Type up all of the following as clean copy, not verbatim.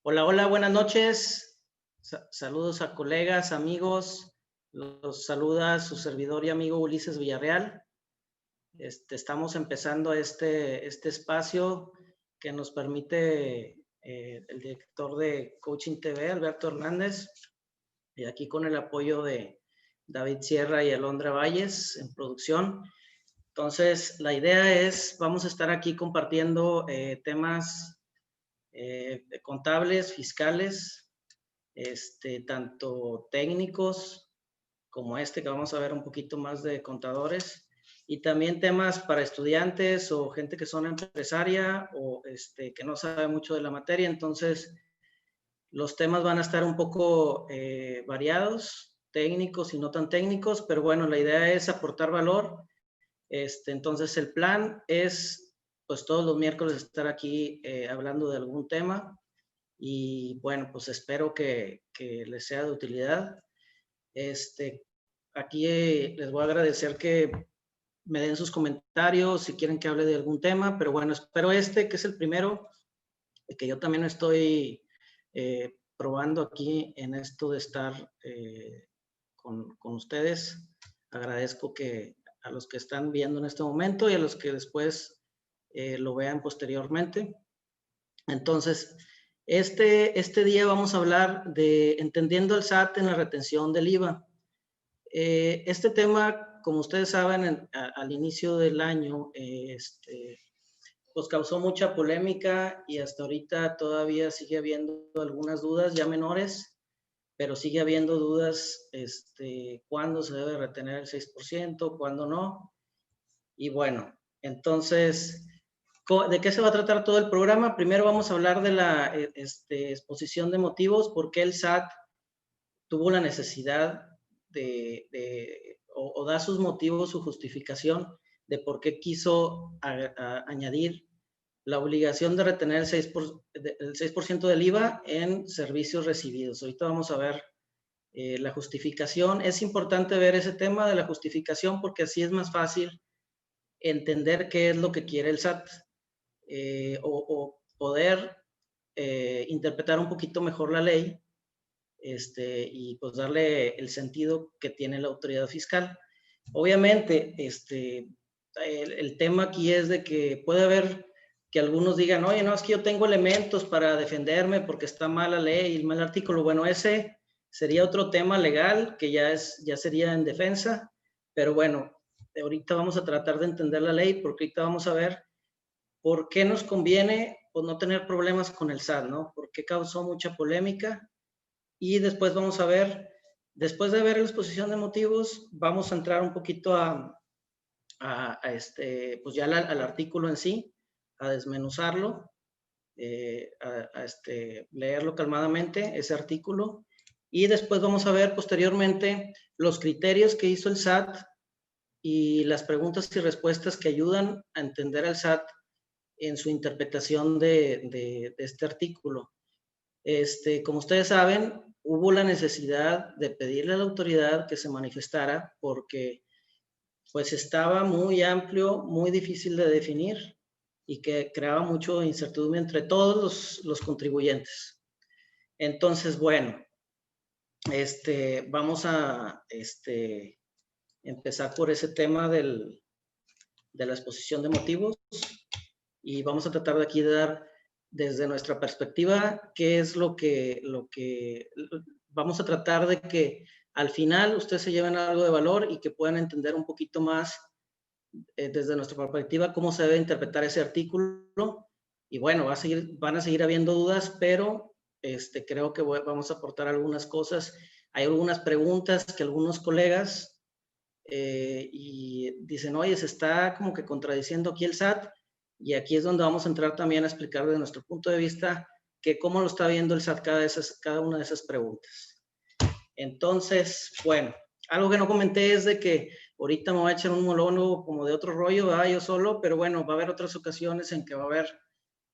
Hola, hola, buenas noches. Saludos a colegas, amigos. Los saluda su servidor y amigo Ulises Villarreal. Estamos empezando este espacio que nos permite el director de Coaching TV, Alberto Hernández, y aquí con el apoyo de David Sierra y Alondra Valles en producción. Entonces, la idea es, vamos a estar aquí compartiendo temas contables, fiscales, tanto técnicos como que vamos a ver un poquito más de contadores, y también temas para estudiantes o gente que son empresaria o que no sabe mucho de la materia. Entonces, los temas van a estar un poco variados, técnicos y no tan técnicos, pero bueno, la idea es aportar valor. Entonces, el plan es pues todos los miércoles estar aquí hablando de algún tema, y bueno, pues espero que les sea de utilidad. Aquí les voy a agradecer que me den sus comentarios si quieren que hable de algún tema, pero bueno, espero que es el primero, que yo también estoy probando aquí en esto de estar con ustedes. Agradezco que a los que están viendo en este momento y a los que después lo vean posteriormente. Entonces, este día vamos a hablar de entendiendo el SAT en la retención del IVA. Este tema, como ustedes saben, al inicio del año, pues causó mucha polémica, y hasta ahorita todavía sigue habiendo algunas dudas ya menores, pero sigue habiendo dudas, cuándo se debe retener el 6%, cuándo no. Y bueno, entonces, ¿de qué se va a tratar todo el programa? Primero vamos a hablar de la exposición de motivos, por qué el SAT tuvo la necesidad o da sus motivos, su justificación de por qué quiso añadir la obligación de retener el 6% del IVA en servicios recibidos. Ahorita vamos a ver la justificación. Es importante ver ese tema de la justificación porque así es más fácil entender qué es lo que quiere el SAT, o poder interpretar un poquito mejor la ley, y pues darle el sentido que tiene la autoridad fiscal. Obviamente, el tema aquí es de que puede haber que algunos digan, oye, no, es que yo tengo elementos para defenderme porque está mal la ley, mal artículo. Bueno, ese sería otro tema legal que ya sería en defensa, pero bueno, ahorita vamos a tratar de entender la ley, porque ahorita vamos a ver por qué nos conviene pues no tener problemas con el SAT, ¿no? Por qué causó mucha polémica. Y después vamos a ver, después de ver la exposición de motivos, vamos a entrar un poquito pues ya al artículo en sí, a desmenuzarlo, leerlo calmadamente, ese artículo. Y después vamos a ver posteriormente los criterios que hizo el SAT y las preguntas y respuestas que ayudan a entender al SAT en su interpretación de este artículo. Como ustedes saben, hubo la necesidad de pedirle a la autoridad que se manifestara porque pues estaba muy amplio, muy difícil de definir, y que creaba mucho incertidumbre entre todos los contribuyentes. Entonces, bueno, vamos a empezar por ese tema de la exposición de motivos, y vamos a tratar de aquí de dar desde nuestra perspectiva qué es lo que vamos a tratar de que al final ustedes se lleven algo de valor y que puedan entender un poquito más desde nuestra perspectiva cómo se debe interpretar ese artículo. Y bueno, van a seguir habiendo dudas, pero creo que vamos a aportar algunas cosas. Hay algunas preguntas que algunos colegas y dicen, oye, se está como que contradiciendo aquí el SAT, y aquí es donde vamos a entrar también a explicar desde nuestro punto de vista que cómo lo está viendo el SAT cada una de esas preguntas. Entonces, bueno, algo que no comenté es de que ahorita me voy a echar un monólogo como de otro rollo, ¿verdad? Yo solo, pero bueno, va a haber otras ocasiones en que va a haber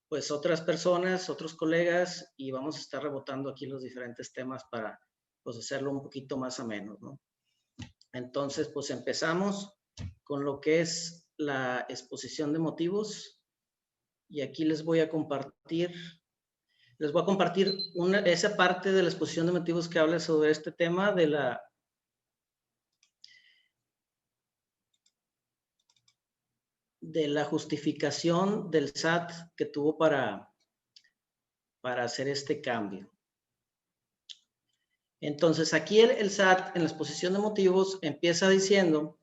pues otras personas, otros colegas, y vamos a estar rebotando aquí los diferentes temas para pues hacerlo un poquito más ameno, ¿no? Entonces, pues empezamos con lo que es la exposición de motivos, y aquí les voy a compartir les voy a compartir esa parte de la exposición de motivos que habla sobre este tema de la justificación del SAT que tuvo para hacer este cambio. Entonces, aquí el SAT, en la exposición de motivos, empieza diciendo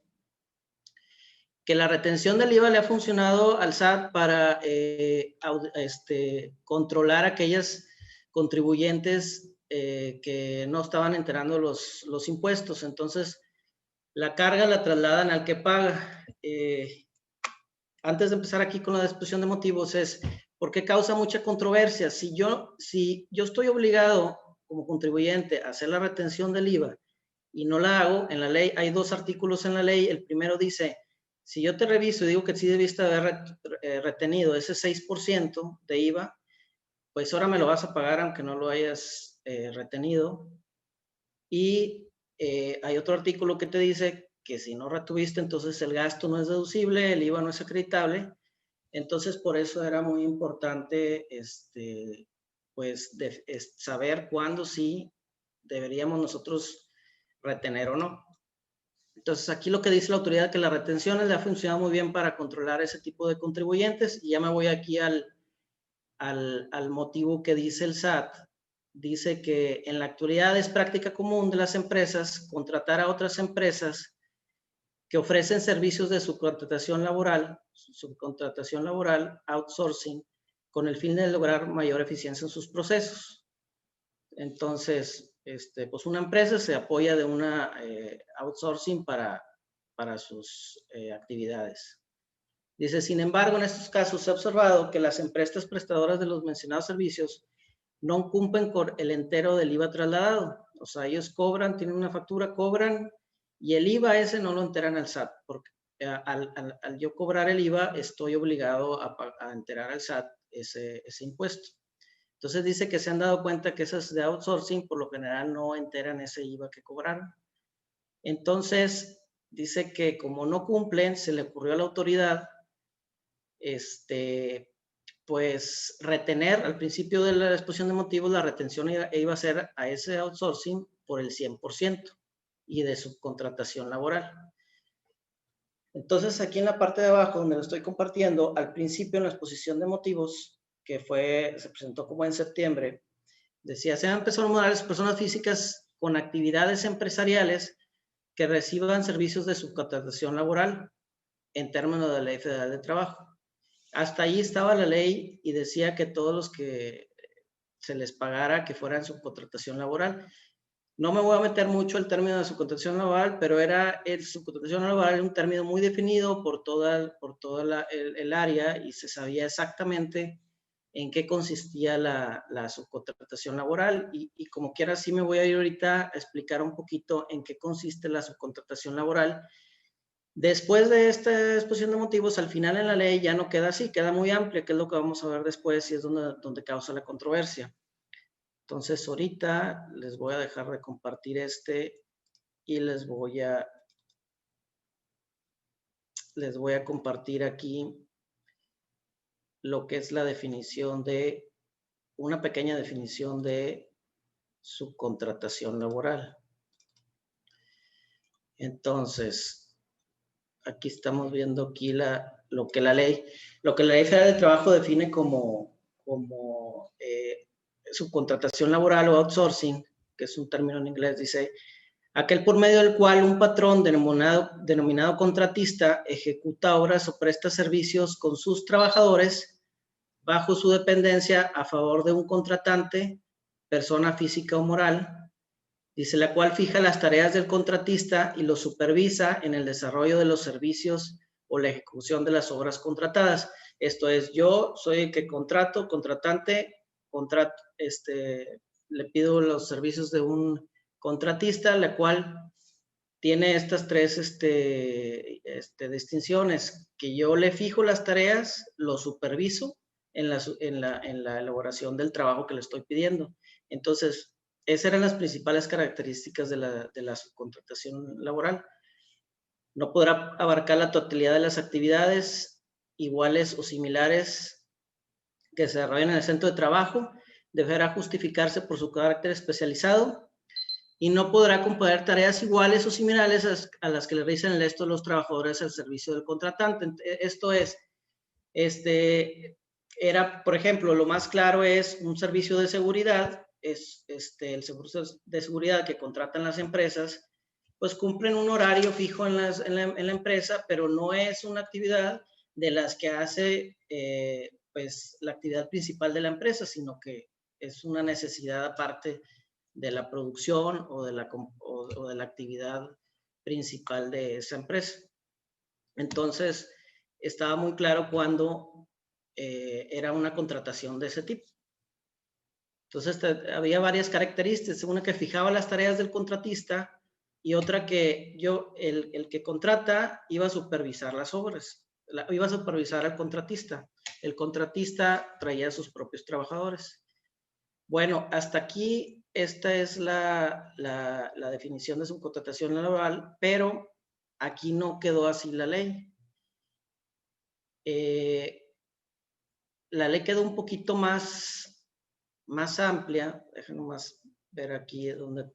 que la retención del IVA le ha funcionado al SAT para controlar aquellas contribuyentes que no estaban enterando los impuestos. Entonces, la carga la trasladan al que paga. Antes de empezar aquí con la exposición de motivos, es ¿por qué causa mucha controversia? Si yo estoy obligado como contribuyente a hacer la retención del IVA y no la hago, en la ley hay 2 artículos en la ley. El primero dice, si yo te reviso y digo que sí debiste haber retenido ese 6% de IVA, pues ahora me lo vas a pagar aunque no lo hayas retenido. Y hay otro artículo que te dice que si no retuviste, entonces el gasto no es deducible, el IVA no es acreditable. Entonces, por eso era muy importante pues saber cuándo sí deberíamos nosotros retener o no. Entonces, aquí lo que dice la autoridad es que las retenciones le ha funcionado muy bien para controlar ese tipo de contribuyentes. Y ya me voy aquí al motivo que dice el SAT. Dice que en la actualidad es práctica común de las empresas contratar a otras empresas que ofrecen servicios de subcontratación laboral, outsourcing, con el fin de lograr mayor eficiencia en sus procesos. Entonces, pues una empresa se apoya de una outsourcing para sus actividades. Dice, sin embargo, en estos casos se ha observado que las empresas prestadoras de los mencionados servicios no cumplen con el entero del IVA trasladado. O sea, ellos cobran, tienen una factura, cobran, y el IVA ese no lo enteran al SAT, porque al yo cobrar el IVA estoy obligado a enterar al SAT ese impuesto. Entonces dice que se han dado cuenta que esas de outsourcing por lo general no enteran ese IVA que cobraron. Entonces dice que como no cumplen, se le ocurrió a la autoridad pues retener al principio de la exposición de motivos, la retención iba a ser a ese outsourcing por el 100% y de subcontratación laboral. Entonces, aquí en la parte de abajo, donde lo estoy compartiendo, al principio en la exposición de motivos, que se presentó como en septiembre, decía, sean personas morales, personas físicas con actividades empresariales que reciban servicios de subcontratación laboral en términos de la Ley Federal de Trabajo. Hasta ahí estaba la ley y decía que todos los que se les pagara que fueran subcontratación laboral. No me voy a meter mucho el término de subcontratación laboral, pero subcontratación laboral era un término muy definido por toda el área y se sabía exactamente en qué consistía la subcontratación laboral y como quiera sí me voy a ir ahorita a explicar un poquito en qué consiste la subcontratación laboral. Después de esta exposición de motivos, al final en la ley ya no queda así, queda muy amplia, que es lo que vamos a ver después y es donde causa la controversia. Entonces ahorita les voy a dejar de compartir y les voy a compartir aquí lo que es la definición una pequeña definición de subcontratación laboral. Entonces, aquí estamos viendo aquí lo que la Ley Federal de Trabajo define como subcontratación laboral o outsourcing, que es un término en inglés, dice, aquel por medio del cual un patrón denominado contratista ejecuta obras o presta servicios con sus trabajadores bajo su dependencia a favor de un contratante, persona física o moral, dice, la cual fija las tareas del contratista y lo supervisa en el desarrollo de los servicios o la ejecución de las obras contratadas. Esto es, yo soy el que contratante, le pido los servicios de un contratista, la cual tiene estas 3 distinciones, que yo le fijo las tareas, lo superviso en la elaboración del trabajo que le estoy pidiendo. Entonces, esas eran las principales características de la subcontratación laboral. No podrá abarcar la totalidad de las actividades iguales o similares que se desarrollan en el centro de trabajo, deberá justificarse por su carácter especializado y no podrá componer tareas iguales o similares a las que le realizan el resto de los trabajadores al servicio del contratante. Esto es, era, por ejemplo, lo más claro es un servicio de seguridad, es el seguro de seguridad que contratan las empresas, pues cumplen un horario fijo en la empresa, pero no es una actividad de las que hace pues la actividad principal de la empresa, sino que es una necesidad aparte de la producción o de la actividad principal de esa empresa. Entonces, estaba muy claro cuando era una contratación de ese tipo. Entonces, había varias características, una que fijaba las tareas del contratista y otra que el que contrata iba a supervisar las obras, iba a supervisar al contratista. El contratista traía a sus propios trabajadores. Bueno, hasta aquí esta es la definición de subcontratación laboral, pero aquí no quedó así la ley. La ley quedó un poquito más amplia. Déjenme más ver aquí donde.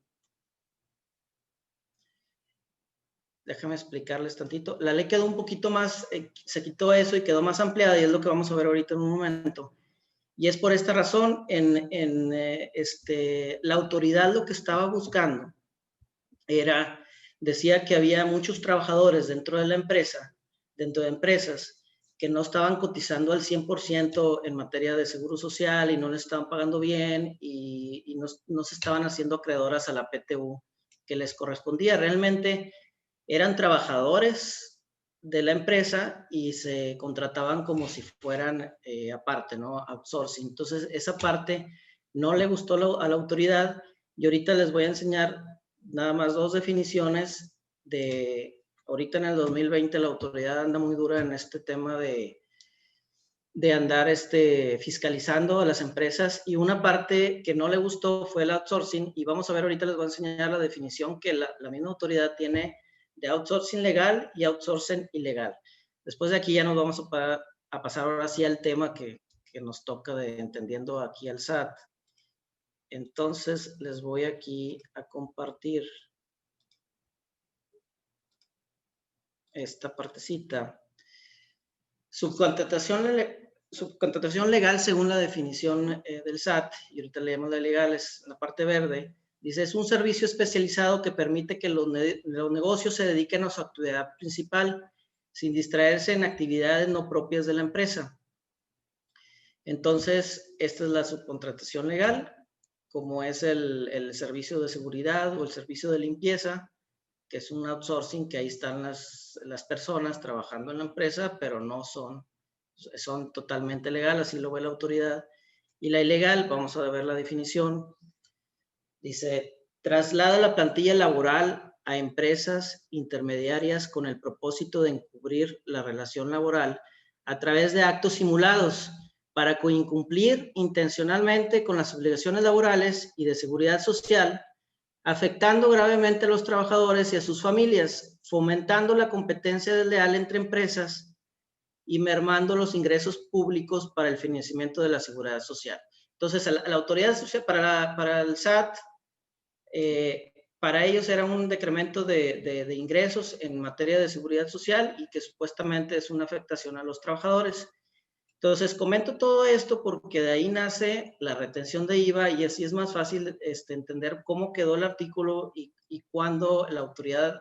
Déjame explicarles tantito. La ley quedó un poquito más, se quitó eso y quedó más ampliada y es lo que vamos a ver ahorita en un momento. Y es por esta razón, la autoridad lo que estaba buscando decía que había muchos trabajadores dentro de la empresa, dentro de empresas, que no estaban cotizando al 100% en materia de seguro social y no les estaban pagando bien y no se estaban haciendo acreedoras a la PTU que les correspondía. Realmente eran trabajadores de la empresa y se contrataban como si fueran aparte, ¿no? Outsourcing. Entonces, esa parte no le gustó a la autoridad y ahorita les voy a enseñar nada más dos definiciones ahorita en el 2020 la autoridad anda muy dura en este tema de andar fiscalizando a las empresas y una parte que no le gustó fue el outsourcing y vamos a ver ahorita les voy a enseñar la definición que la misma autoridad tiene de outsourcing legal y outsourcing ilegal. Después de aquí ya nos vamos a pasar ahora sí al tema que nos toca de entendiendo aquí al SAT. Entonces les voy aquí a compartir esta partecita. Subcontratación legal según la definición del SAT, y ahorita leemos la legal, es la parte verde, dice, es un servicio especializado que permite que los negocios se dediquen a su actividad principal sin distraerse en actividades no propias de la empresa. Entonces, esta es la subcontratación legal, como es el servicio de seguridad o el servicio de limpieza, que es un outsourcing, que ahí están las personas trabajando en la empresa, pero no son totalmente legales, así lo ve la autoridad. Y la ilegal, vamos a ver la definición, dice, traslada la plantilla laboral a empresas intermediarias con el propósito de encubrir la relación laboral a través de actos simulados para incumplir intencionalmente con las obligaciones laborales y de seguridad social, afectando gravemente a los trabajadores y a sus familias, fomentando la competencia desleal entre empresas y mermando los ingresos públicos para el financiamiento de la seguridad social. Entonces, la autoridad social para el SAT, para ellos era un decremento de ingresos en materia de seguridad social y que supuestamente es una afectación a los trabajadores. Entonces, comento todo esto porque de ahí nace la retención de IVA y así es más fácil entender cómo quedó el artículo y cuándo la autoridad,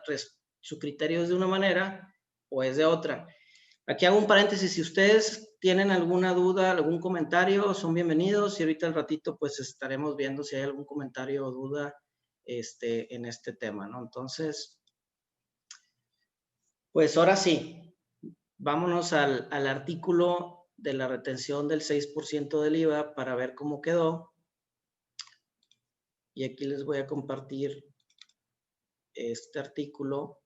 su criterio es de una manera o es de otra. Aquí hago un paréntesis, si ustedes tienen alguna duda, algún comentario, son bienvenidos y ahorita al ratito pues estaremos viendo si hay algún comentario o duda en este tema, ¿no? Entonces, pues ahora sí, vámonos al artículo de la retención del 6% del IVA para ver cómo quedó. Y aquí les voy a compartir este artículo.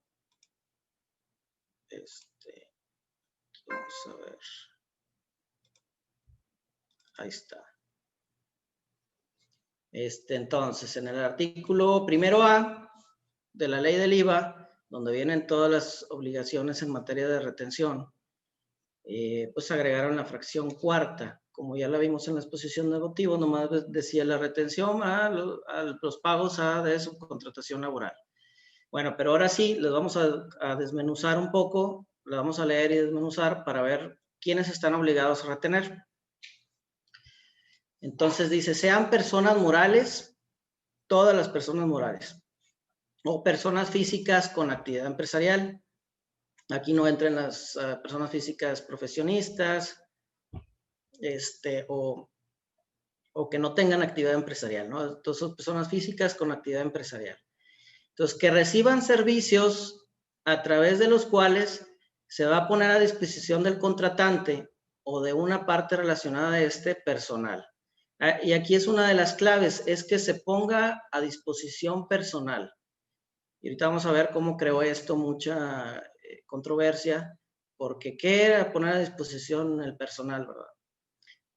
Vamos a ver. Ahí está. Entonces, en el artículo primero A de la ley del IVA, donde vienen todas las obligaciones en materia de retención, pues agregaron la fracción cuarta. Como ya la vimos en la exposición de motivos, nomás decía la retención a los pagos de subcontratación laboral. Bueno, pero ahora sí, les vamos a desmenuzar un poco, lo vamos a leer y desmenuzar para ver quiénes están obligados a retener. Entonces dice, sean personas morales, todas las personas morales, o personas físicas con actividad empresarial. Aquí no entran las personas físicas profesionistas, o que no tengan actividad empresarial, ¿no? Entonces, son personas físicas con actividad empresarial. Entonces, que reciban servicios a través de los cuales se va a poner a disposición del contratante o de una parte relacionada a este personal. Y aquí es una de las claves, es que se ponga a disposición personal. Y ahorita vamos a ver cómo creó esto mucha controversia, porque ¿qué era poner a disposición el personal, verdad?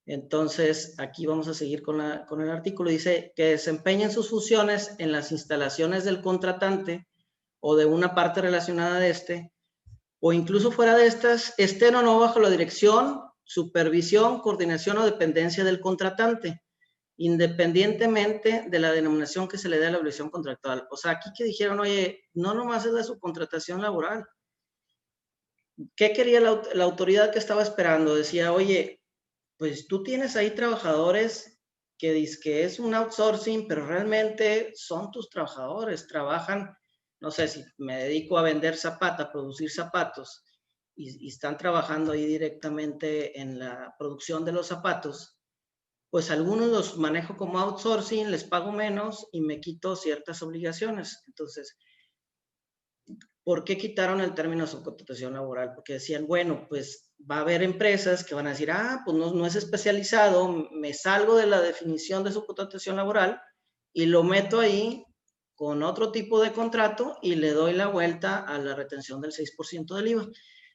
Entonces, aquí vamos a seguir con el artículo. Dice que desempeñen sus funciones en las instalaciones del contratante o de una parte relacionada de este, o incluso fuera de estas, estén o no bajo la dirección, supervisión, coordinación o dependencia del contratante, independientemente de la denominación que se le dé a la obligación contractual. O sea, aquí que dijeron, oye, no nomás es la subcontratación laboral. ¿Qué quería la autoridad que estaba esperando? Decía, oye, pues tú tienes ahí trabajadores que dices que es un outsourcing, pero realmente son tus trabajadores, trabajan, no sé, si me dedico a vender zapatos, a producir zapatos, y están trabajando ahí directamente en la producción de los zapatos, pues algunos los manejo como outsourcing, les pago menos y me quito ciertas obligaciones. Entonces, ¿por qué quitaron el término subcontratación laboral? Porque decían, bueno, pues va a haber empresas que van a decir, pues no es especializado, me salgo de la definición de subcontratación laboral y lo meto ahí con otro tipo de contrato y le doy la vuelta a la retención del 6% del IVA.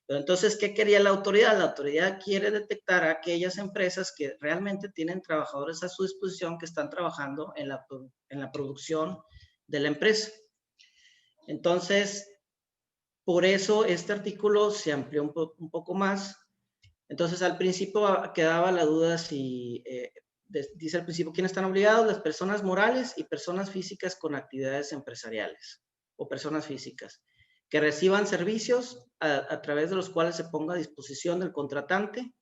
Pero entonces, ¿qué quería la autoridad? La autoridad quiere detectar a aquellas empresas que realmente tienen trabajadores a su disposición que están trabajando en la producción de la empresa. Entonces, por eso este artículo se amplió un poco más. Entonces, al principio quedaba la duda si, dice al principio, ¿quiénes están obligados? Las personas morales y personas físicas con actividades empresariales o personas físicas que reciban servicios a través de los cuales se ponga a disposición del contratante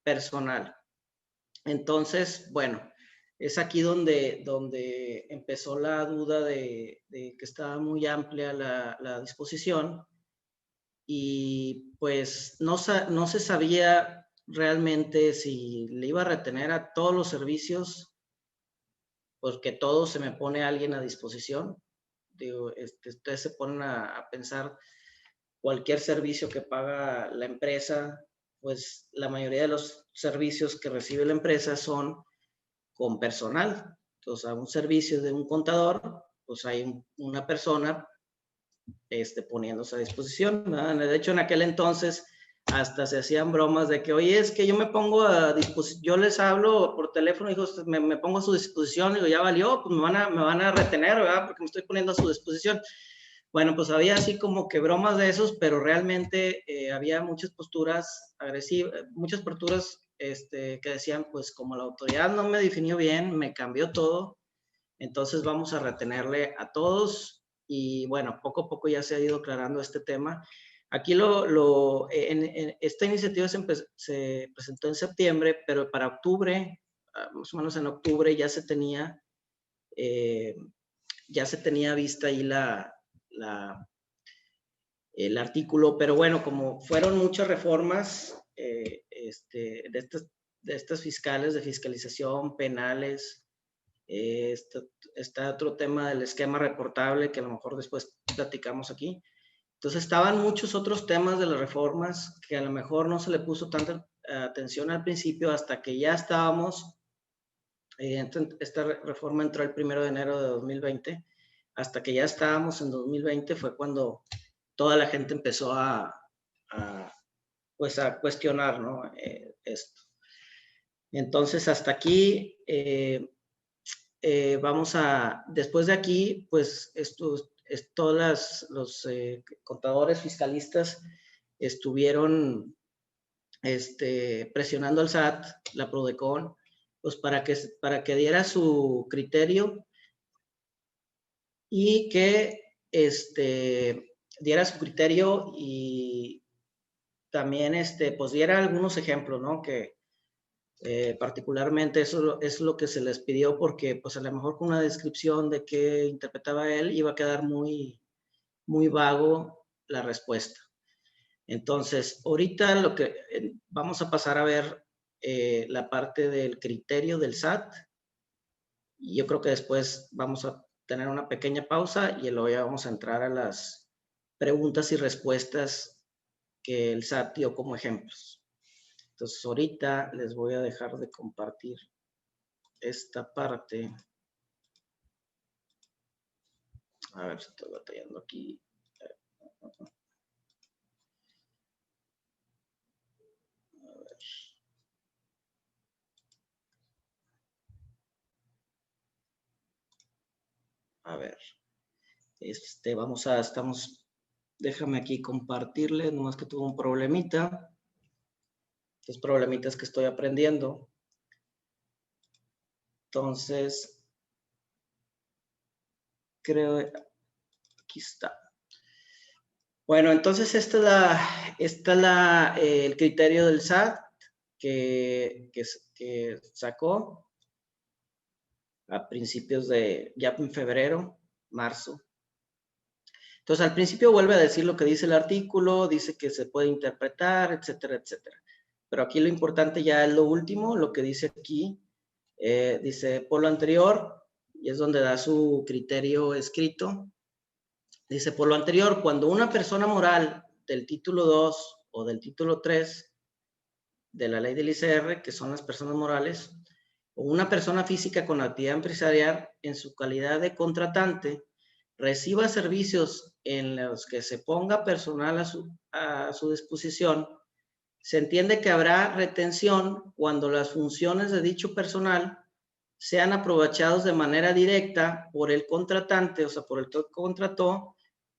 personal. Entonces, bueno, es aquí donde empezó la duda de que estaba muy amplia la disposición. Y pues no se sabía realmente si le iba a retener a todos los servicios, porque todo se me pone a alguien a disposición. Digo, ustedes se ponen a pensar cualquier servicio que paga la empresa, pues la mayoría de los servicios que recibe la empresa son con personal. Entonces, a un servicio de un contador, pues hay una persona poniéndose a disposición, ¿verdad? De hecho, en aquel entonces hasta se hacían bromas de que, oye, es que yo me pongo a disposición, yo les hablo por teléfono, digo, me pongo a su disposición, digo, ya valió, pues me van a retener, ¿verdad? Porque me estoy poniendo a su disposición. Bueno, pues había así como que bromas de esos, pero realmente había muchas posturas agresivas, muchas posturas que decían, pues como la autoridad no me definió bien, me cambió todo, entonces vamos a retenerle a todos y bueno, poco a poco ya se ha ido aclarando este tema. Aquí esta iniciativa se presentó en septiembre, pero para octubre, más o menos en octubre ya se tenía vista ahí el artículo, pero bueno, como fueron muchas reformas de estas fiscales, de fiscalización, penales, está otro tema del esquema reportable que a lo mejor después platicamos aquí. Entonces estaban muchos otros temas de las reformas que a lo mejor no se le puso tanta atención al principio hasta que ya estábamos, esta reforma entró el 1 de enero de 2020, hasta que ya estábamos en 2020 fue cuando toda la gente empezó pues a cuestionar, ¿no? Esto. Entonces hasta aquí después de aquí, pues todos los contadores fiscalistas estuvieron presionando al SAT, la Prodecon, pues para que diera su criterio y que diera su criterio y también pues diera algunos ejemplos, ¿no? Que particularmente eso es lo que se les pidió, porque pues a lo mejor con una descripción de qué interpretaba él iba a quedar muy, muy vago la respuesta. Entonces, ahorita lo que vamos a pasar a ver la parte del criterio del SAT, y yo creo que después vamos a tener una pequeña pausa y luego ya vamos a entrar a las preguntas y respuestas que el SAT dio como ejemplos. Entonces, ahorita les voy a dejar de compartir esta parte. A ver si estoy batallando aquí. A ver. Déjame aquí compartirles, nomás que tuve un problemita. Los problemitas que estoy aprendiendo. Entonces, creo, aquí está. Bueno, entonces el criterio del SAT que sacó a principios ya en febrero, marzo. Entonces, al principio vuelve a decir lo que dice el artículo, dice que se puede interpretar, etcétera, etcétera. Pero aquí lo importante ya es lo último, lo que dice aquí. Dice, por lo anterior, y es donde da su criterio escrito, dice, por lo anterior, cuando una persona moral del título 2 o del título 3 de la ley del ICR, que son las personas morales, o una persona física con actividad empresarial en su calidad de contratante, reciba servicios en los que se ponga personal a su disposición, se entiende que habrá retención cuando las funciones de dicho personal sean aprovechados de manera directa por el contratante, o sea, por el que contrató,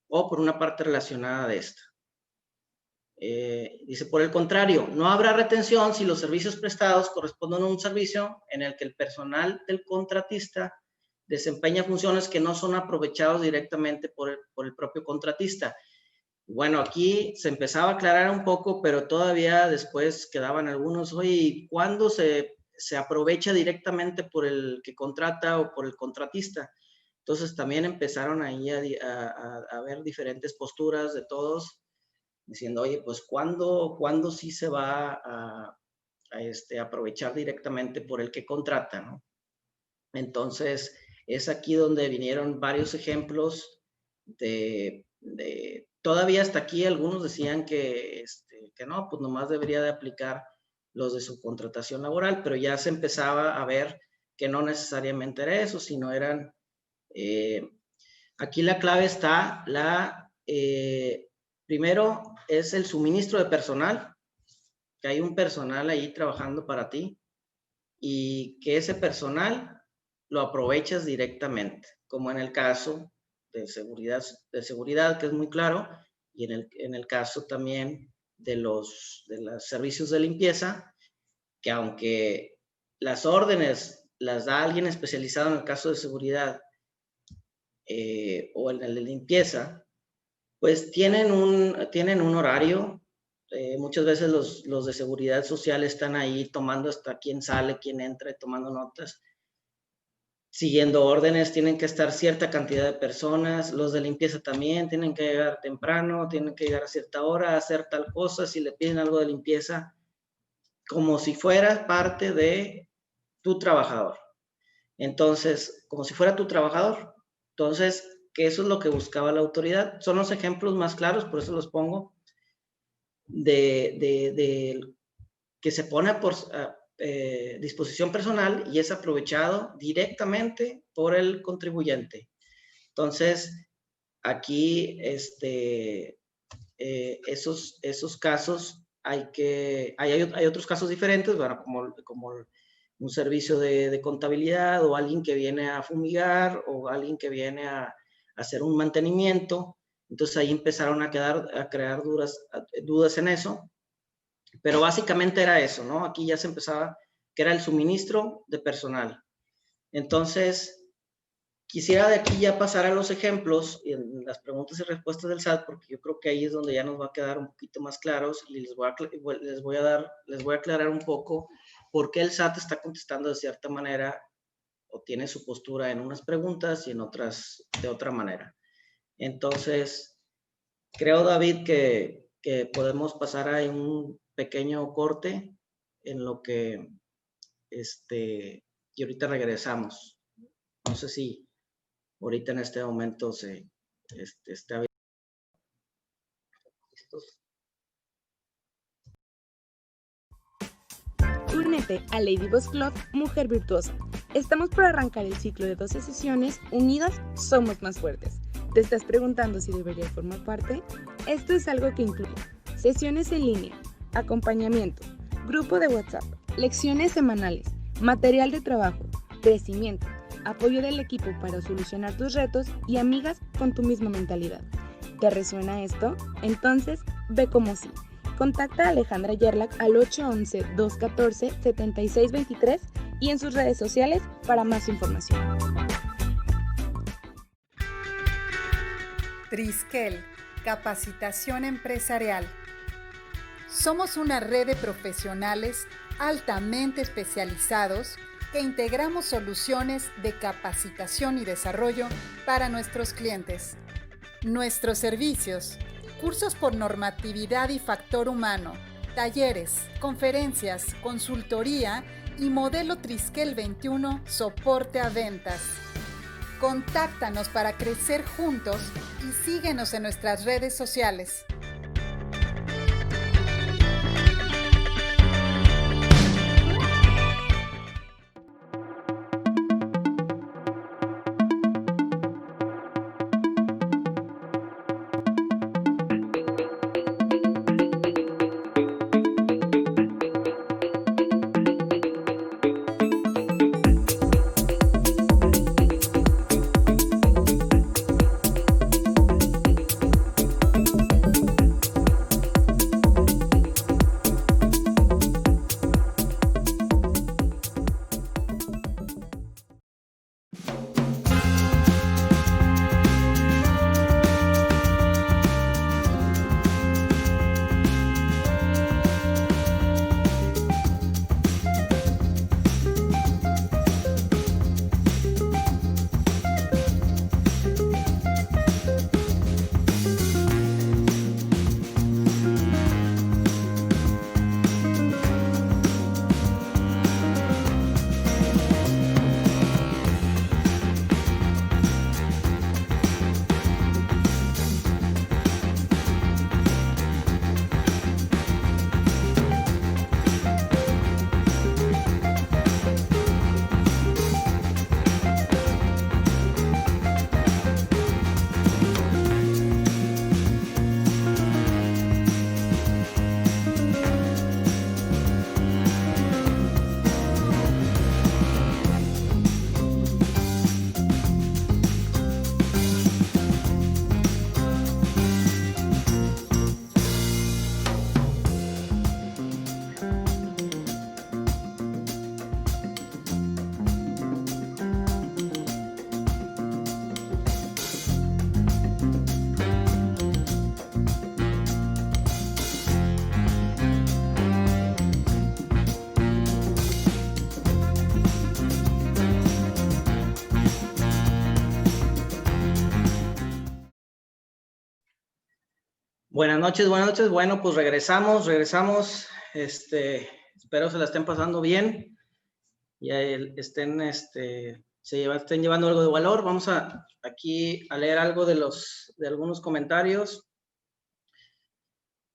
o por una parte relacionada de esta. Dice, por el contrario, no habrá retención si los servicios prestados corresponden a un servicio en el que el personal del contratista desempeña funciones que no son aprovechados directamente por el propio contratista. Bueno, aquí se empezaba a aclarar un poco, pero todavía después quedaban algunos, oye, ¿cuándo se aprovecha directamente por el que contrata o por el contratista? Entonces también empezaron ahí a ver diferentes posturas de todos, diciendo, oye, pues ¿cuándo sí se va a aprovechar directamente por el que contrata, ¿no? Entonces, es aquí donde vinieron varios ejemplos todavía hasta aquí algunos decían que no, pues nomás debería de aplicar los de subcontratación laboral, pero ya se empezaba a ver que no necesariamente era eso, sino eran, aquí la clave está, primero es el suministro de personal, que hay un personal ahí trabajando para ti y que ese personal lo aprovechas directamente, como en el caso de seguridad, que es muy claro, y en el caso también de los servicios de limpieza, que aunque las órdenes las da alguien especializado en el caso de seguridad o en el de limpieza, pues tienen un horario. Muchas veces los de seguridad social están ahí tomando hasta quién sale, quién entra, tomando notas, siguiendo órdenes. Tienen que estar cierta cantidad de personas. Los de limpieza también tienen que llegar temprano, tienen que llegar a cierta hora, hacer tal cosa. Si le piden algo de limpieza, como si fuera parte de tu trabajador. Entonces, como si fuera tu trabajador. Entonces, que eso es lo que buscaba la autoridad. Son los ejemplos más claros, por eso los pongo, de que se pone por disposición personal y es aprovechado directamente por el contribuyente. Entonces, aquí esos casos hay otros casos diferentes, bueno, como un servicio de contabilidad o alguien que viene a fumigar o alguien que viene a hacer un mantenimiento. Entonces ahí empezaron a crear dudas en eso. Pero básicamente era eso, ¿no? Aquí ya se empezaba, que era el suministro de personal. Entonces, quisiera de aquí ya pasar a los ejemplos y en las preguntas y respuestas del SAT, porque yo creo que ahí es donde ya nos va a quedar un poquito más claros y les voy a aclarar un poco por qué el SAT está contestando de cierta manera o tiene su postura en unas preguntas y en otras de otra manera. Entonces, creo, David, que podemos pasar a un pequeño corte en lo que, y ahorita regresamos. No sé si ahorita en este momento está bien. ¿Listos? Únete a Ladyboss Club Mujer Virtuosa. Estamos por arrancar el ciclo de 12 sesiones. Unidas somos más fuertes. ¿Te estás preguntando si deberías formar parte? Esto es algo que incluye sesiones en línea, acompañamiento, grupo de WhatsApp, lecciones semanales, material de trabajo, crecimiento, apoyo del equipo para solucionar tus retos y amigas con tu misma mentalidad. ¿Te resuena esto? Entonces, ve como sí. Contacta a Alejandra Yerlak al 811-214-7623 y en sus redes sociales para más información. Triskel, capacitación empresarial. Somos una red de profesionales altamente especializados que integramos soluciones de capacitación y desarrollo para nuestros clientes. Nuestros servicios: cursos por normatividad y factor humano, talleres, conferencias, consultoría y modelo Triskel 21, soporte a ventas. Contáctanos para crecer juntos y síguenos en nuestras redes sociales. Buenas noches, buenas noches. Bueno, pues regresamos. Espero se la estén pasando bien. Ya estén llevando algo de valor. Vamos aquí a leer algo de algunos comentarios.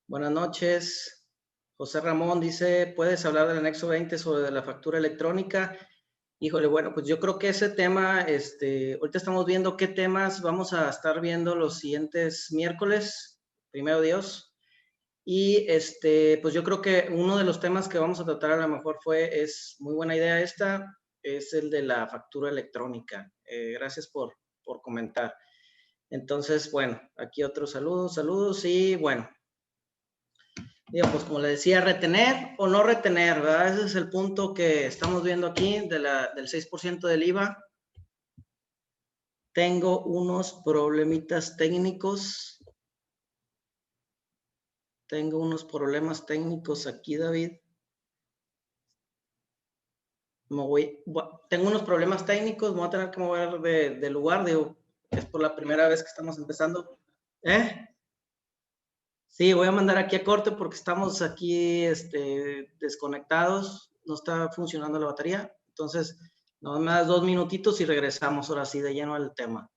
Buenas noches. José Ramón dice, ¿puedes hablar del anexo 20 sobre la factura electrónica? Híjole, bueno, pues yo creo que ese tema, ahorita estamos viendo qué temas vamos a estar viendo los siguientes miércoles. Primero Dios. Y pues yo creo que uno de los temas que vamos a tratar a lo mejor es muy buena idea esta, es el de la factura electrónica. Gracias por comentar. Entonces, bueno, aquí otros saludos y bueno. Digo, pues como le decía, retener o no retener, ¿verdad? Ese es el punto que estamos viendo aquí del 6% del IVA. Tengo unos problemitas técnicos. Tengo unos problemas técnicos aquí, David. Tengo unos problemas técnicos, me voy a tener que mover de lugar, digo, es por la primera vez que estamos empezando. Sí, voy a mandar aquí a corte porque estamos aquí desconectados, no está funcionando la batería, entonces no me das 2 minutitos y regresamos ahora sí de lleno al tema.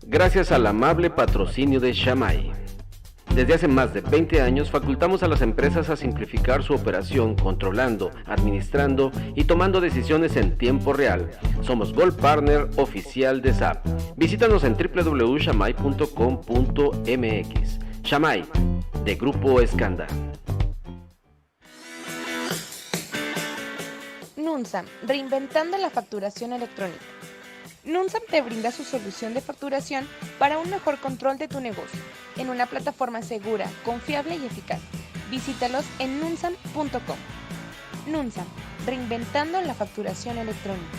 Gracias al amable patrocinio de Shamay. Desde hace más de 20 años facultamos a las empresas a simplificar su operación controlando, administrando y tomando decisiones en tiempo real. Somos Gold Partner oficial de SAP. Visítanos en www.shamay.com.mx. Shamay, de Grupo Escanda. Nunsam, reinventando la facturación electrónica. Nunsam te brinda su solución de facturación para un mejor control de tu negocio, en una plataforma segura, confiable y eficaz. Visítalos en nunsam.com. Nunsam, reinventando la facturación electrónica.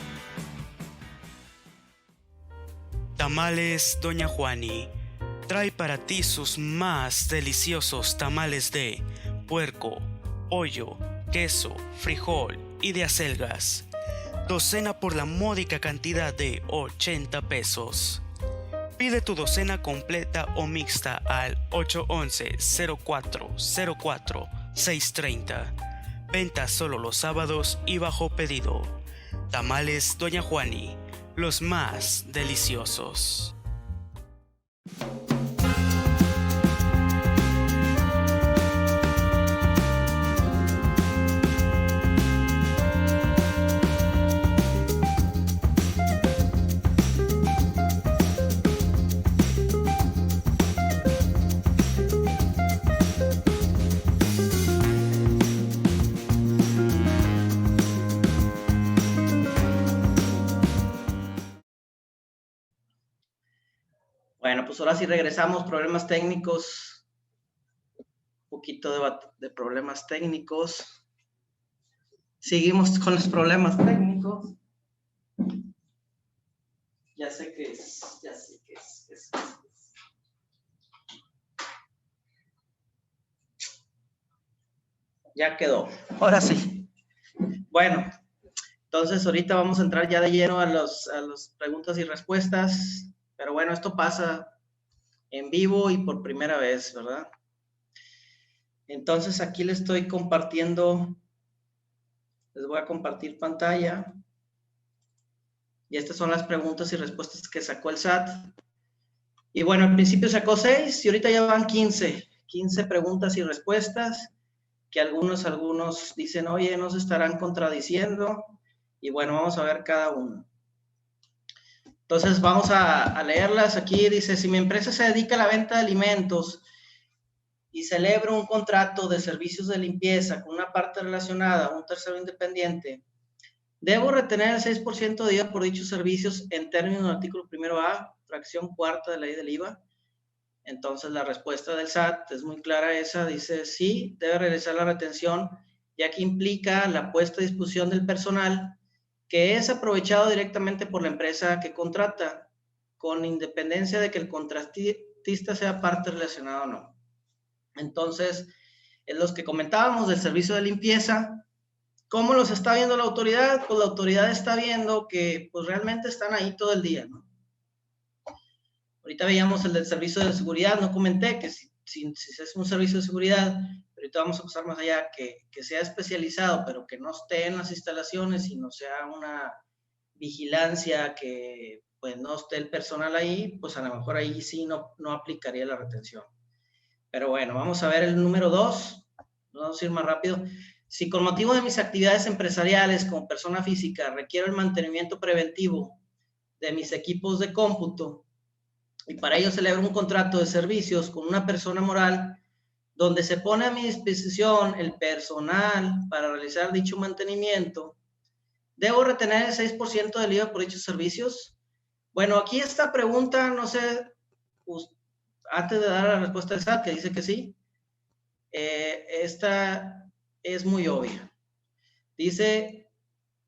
Tamales Doña Juani trae para ti sus más deliciosos tamales de puerco, pollo, queso, frijol y de acelgas. Docena por la módica cantidad de 80 pesos. Pide tu docena completa o mixta al 811-0404-630. Venta solo los sábados y bajo pedido. Tamales Doña Juani, los más deliciosos. Bueno, pues ahora sí regresamos, problemas técnicos, un poquito de problemas técnicos. Seguimos con los problemas técnicos. Ya sé que es. Ya quedó, ahora sí. Bueno, entonces ahorita vamos a entrar ya de lleno a las preguntas y respuestas. Pero bueno, esto pasa en vivo y por primera vez, ¿verdad? Entonces aquí les estoy compartiendo, les voy a compartir pantalla. Y estas son las preguntas y respuestas que sacó el SAT. Y bueno, al principio sacó 6 y ahorita ya van 15 preguntas y respuestas, que algunos dicen, oye, no se estarán contradiciendo. Y bueno, vamos a ver cada uno. Entonces vamos a leerlas. Aquí dice, si mi empresa se dedica a la venta de alimentos y celebro un contrato de servicios de limpieza con una parte relacionada a un tercero independiente, ¿debo retener el 6% de IVA por dichos servicios en términos del artículo 1A, fracción cuarta de la ley del IVA? Entonces la respuesta del SAT es muy clara esa, dice sí, debe realizar la retención, ya que implica la puesta a disposición del personal que es aprovechado directamente por la empresa que contrata, con independencia de que el contratista sea parte relacionada o no. Entonces, en los que comentábamos del servicio de limpieza, ¿cómo los está viendo la autoridad? Pues la autoridad está viendo que pues realmente están ahí todo el día, ¿no? Ahorita veíamos el del servicio de seguridad, no comenté que si es un servicio de seguridad, pero ahorita vamos a pasar más allá, que sea especializado, pero que no esté en las instalaciones, sino sea una vigilancia que pues no esté el personal ahí, pues a lo mejor ahí sí no aplicaría la retención. Pero bueno, vamos a ver el número 2, vamos a ir más rápido. Si con motivo de mis actividades empresariales como persona física requiero el mantenimiento preventivo de mis equipos de cómputo y para ello celebro un contrato de servicios con una persona moral donde se pone a mi disposición el personal para realizar dicho mantenimiento, ¿debo retener el 6% del IVA por dichos servicios? Bueno, aquí esta pregunta, no sé antes de dar la respuesta del SAT, que dice que sí, esta es muy obvia. Dice,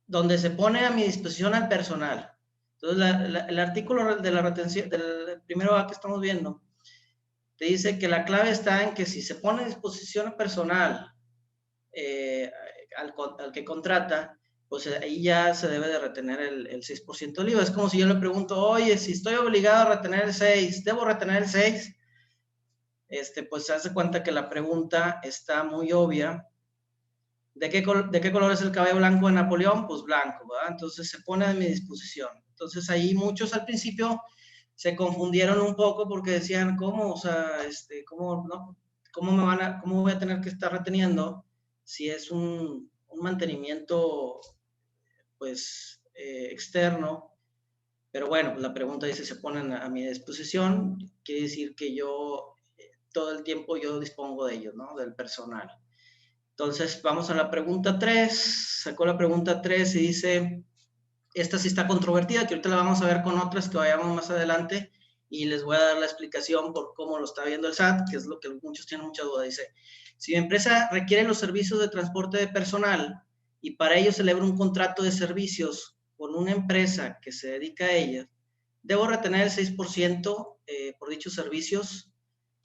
donde se pone a mi disposición al personal. Entonces, el artículo de la retención, del primero A que estamos viendo, te dice que la clave está en que si se pone a disposición personal al que contrata, pues ahí ya se debe de retener el 6% del IVA. Es como si yo le pregunto, oye, si estoy obligado a retener el 6, ¿debo retener el 6? Pues se hace cuenta que la pregunta está muy obvia. ¿De qué color es el cabello blanco de Napoleón? Pues blanco, ¿verdad? Entonces se pone a mi disposición. Entonces ahí muchos al principio se confundieron un poco porque decían, ¿cómo? O sea, ¿cómo, no? ¿Cómo voy a tener que estar reteniendo si es un mantenimiento, pues, externo? Pero bueno, la pregunta dice, se ponen a mi disposición, quiere decir que yo, todo el tiempo yo dispongo de ellos, ¿no? Del personal. Entonces, vamos a la pregunta 3. Sacó la pregunta 3 y dice, esta sí está controvertida, que ahorita la vamos a ver con otras que vayamos más adelante y les voy a dar la explicación por cómo lo está viendo el SAT, que es lo que muchos tienen mucha duda. Dice, si mi empresa requiere los servicios de transporte de personal y para ello celebra un contrato de servicios con una empresa que se dedica a ella, ¿debo retener el 6% por dichos servicios?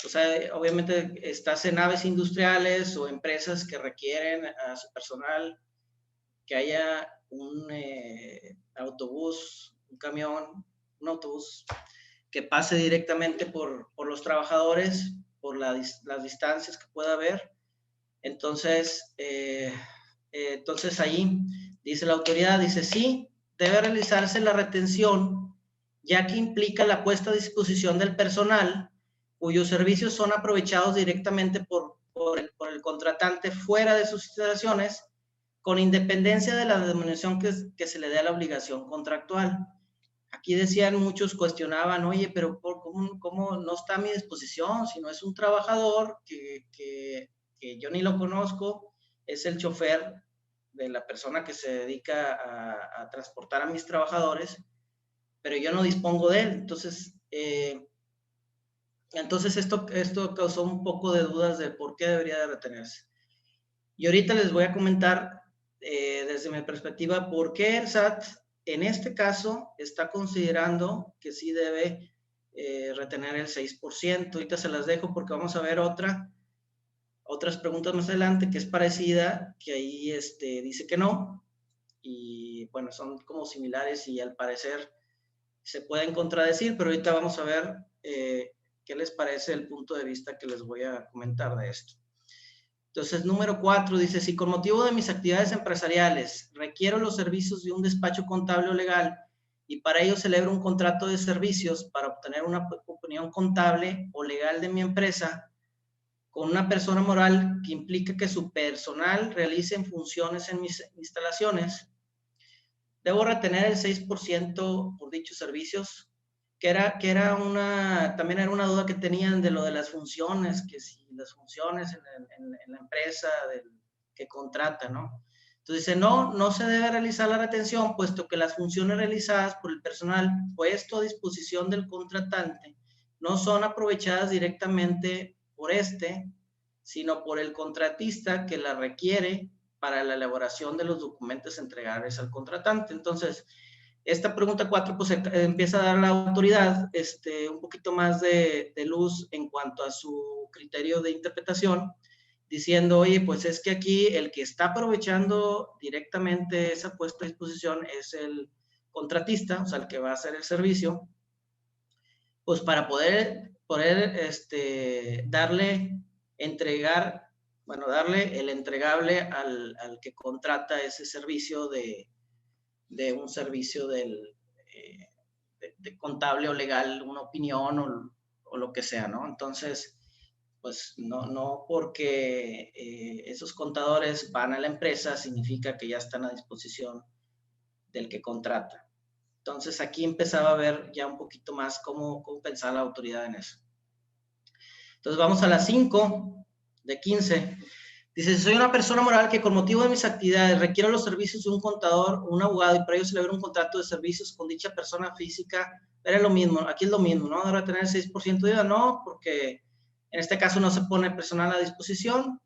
O sea, obviamente estás en naves industriales o empresas que requieren a su personal que haya un autobús, un camión, un autobús que pase directamente por los trabajadores, por las distancias que pueda haber. Entonces, entonces ahí dice la autoridad, dice sí, debe realizarse la retención, ya que implica la puesta a disposición del personal cuyos servicios son aprovechados directamente por el contratante fuera de sus instalaciones, con independencia de la denominación que se le dé a la obligación contractual. Aquí decían, muchos cuestionaban, oye, pero ¿cómo no está a mi disposición? Si no es un trabajador que yo ni lo conozco, es el chofer de la persona que se dedica a transportar a mis trabajadores, pero yo no dispongo de él. Entonces esto causó un poco de dudas de por qué debería de retenerse. Y ahorita les voy a comentar desde mi perspectiva por qué el SAT en este caso está considerando que sí debe retener el 6%. Ahorita se las dejo porque vamos a ver otras preguntas más adelante que es parecida, que ahí dice que no. Y bueno, son como similares y al parecer se pueden contradecir, pero ahorita vamos a ver qué les parece el punto de vista que les voy a comentar de esto. Entonces, número 4 dice, si con motivo de mis actividades empresariales requiero los servicios de un despacho contable o legal y para ello celebro un contrato de servicios para obtener una opinión contable o legal de mi empresa con una persona moral que implica que su personal realice funciones en mis instalaciones, ¿debo retener el 6% por dichos servicios? También era una duda que tenían de lo de las funciones, que si las funciones en la empresa que contrata, ¿no? Entonces dice, no se debe realizar la retención, puesto que las funciones realizadas por el personal puesto a disposición del contratante no son aprovechadas directamente por sino por el contratista que la requiere para la elaboración de los documentos entregables al contratante. Entonces, esta pregunta 4 pues empieza a dar a la autoridad un poquito más de luz en cuanto a su criterio de interpretación, diciendo, oye, pues es que aquí el que está aprovechando directamente esa puesta a disposición es el contratista, o sea, el que va a hacer el servicio, pues para poder darle el entregable al que contrata ese servicio de un servicio de contable o legal, una opinión o lo que sea, ¿no? Entonces, pues no porque esos contadores van a la empresa significa que ya están a disposición del que contrata. Entonces, aquí empezaba a ver ya un poquito más cómo pensaba la autoridad en eso. Entonces, vamos a las 5 de 15. Dice, soy una persona moral que con motivo de mis actividades requiero los servicios de un contador o un abogado y para ello celebro un contrato de servicios con dicha persona física Era lo mismo, aquí es lo mismo, ¿no? Debe tener el 6% de IVA, no, porque en este caso no se pone personal a disposición.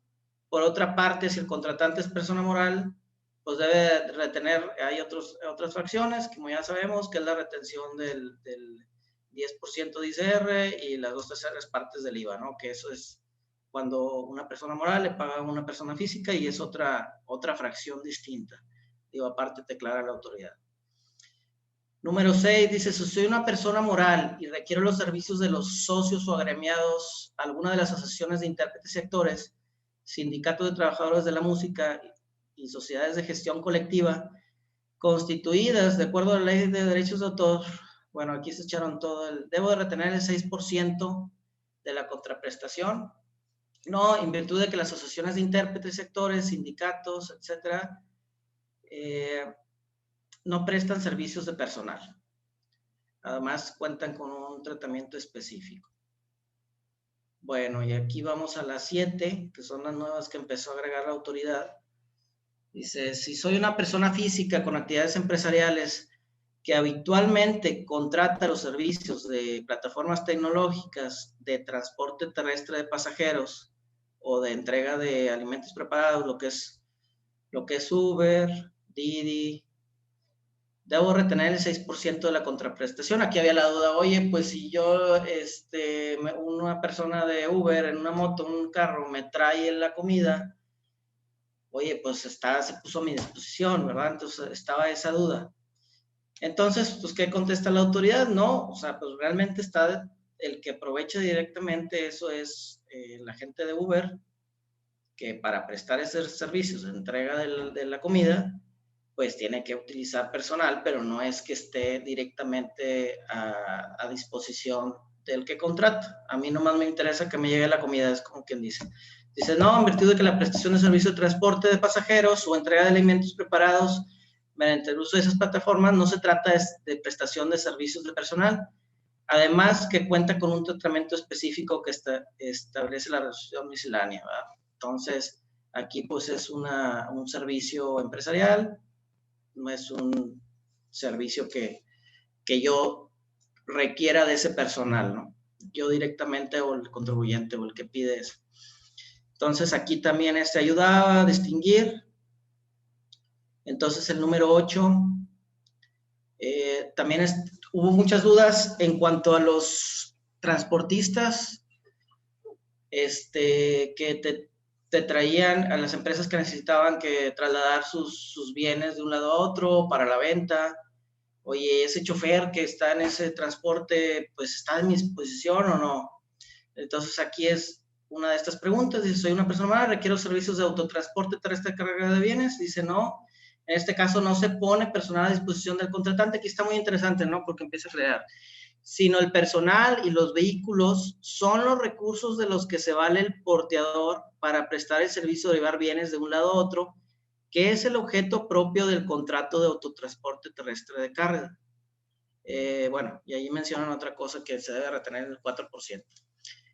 Por otra parte, si el contratante es persona moral, pues debe retener, hay otras fracciones, como ya sabemos, que es la retención del 10% de ICR y las 2/3 partes del IVA, ¿no? Que eso es cuando una persona moral le paga a una persona física y es otra fracción distinta. Digo, aparte te aclara la autoridad. Número 6 dice, si soy una persona moral y requiero los servicios de los socios o agremiados, alguna de las asociaciones de intérpretes y actores, sindicatos de trabajadores de la música y sociedades de gestión colectiva, constituidas de acuerdo a la ley de derechos de autor, bueno, aquí se echaron todo, debo de retener el 6% de la contraprestación. No, en virtud de que las asociaciones de intérpretes, sectores, sindicatos, etcétera, no prestan servicios de personal. Además, cuentan con un tratamiento específico. Bueno, y aquí vamos a las 7, que son las nuevas que empezó a agregar la autoridad. Dice, si soy una persona física con actividades empresariales que habitualmente contrata los servicios de plataformas tecnológicas de transporte terrestre de pasajeros o de entrega de alimentos preparados, lo que es Uber, Didi, debo retener el 6% de la contraprestación. Aquí había la duda, oye, pues si yo, una persona de Uber en una moto, un carro, me trae la comida, oye, pues se puso a mi disposición, ¿verdad? Entonces estaba esa duda. Entonces, pues, ¿qué contesta la autoridad? No, o sea, pues realmente está el que aprovecha directamente eso es la gente de Uber, que para prestar esos servicios de entrega de la comida, pues tiene que utilizar personal, pero no es que esté directamente a disposición del que contrata. A mí nomás me interesa que me llegue la comida, es como quien dice. Dice, no, en virtud de que la prestación de servicio de transporte de pasajeros o entrega de alimentos preparados mediante el uso de esas plataformas no se trata de prestación de servicios de personal. Además, que cuenta con un tratamiento específico que establece la resolución miscelánea, ¿verdad? Entonces, aquí pues es un servicio empresarial, no es un servicio que yo requiera de ese personal, ¿no? Yo directamente o el contribuyente o el que pide eso. Entonces, aquí también ayudaba a distinguir. Entonces, el número 8, también hubo muchas dudas en cuanto a los transportistas que te traían a las empresas que necesitaban que trasladar sus bienes de un lado a otro para la venta. Oye, ese chofer que está en ese transporte, pues está en mi disposición o no. Entonces aquí es una de estas preguntas. Dice, soy una persona humana, requiero servicios de autotransporte terrestre de carga de bienes. Dice, no. En este caso no se pone personal a disposición del contratante. Aquí está muy interesante, ¿no? Porque empieza a crear. Sino el personal y los vehículos son los recursos de los que se vale el porteador para prestar el servicio de llevar bienes de un lado a otro, que es el objeto propio del contrato de autotransporte terrestre de carga. Bueno, y ahí mencionan otra cosa que se debe retener el 4%.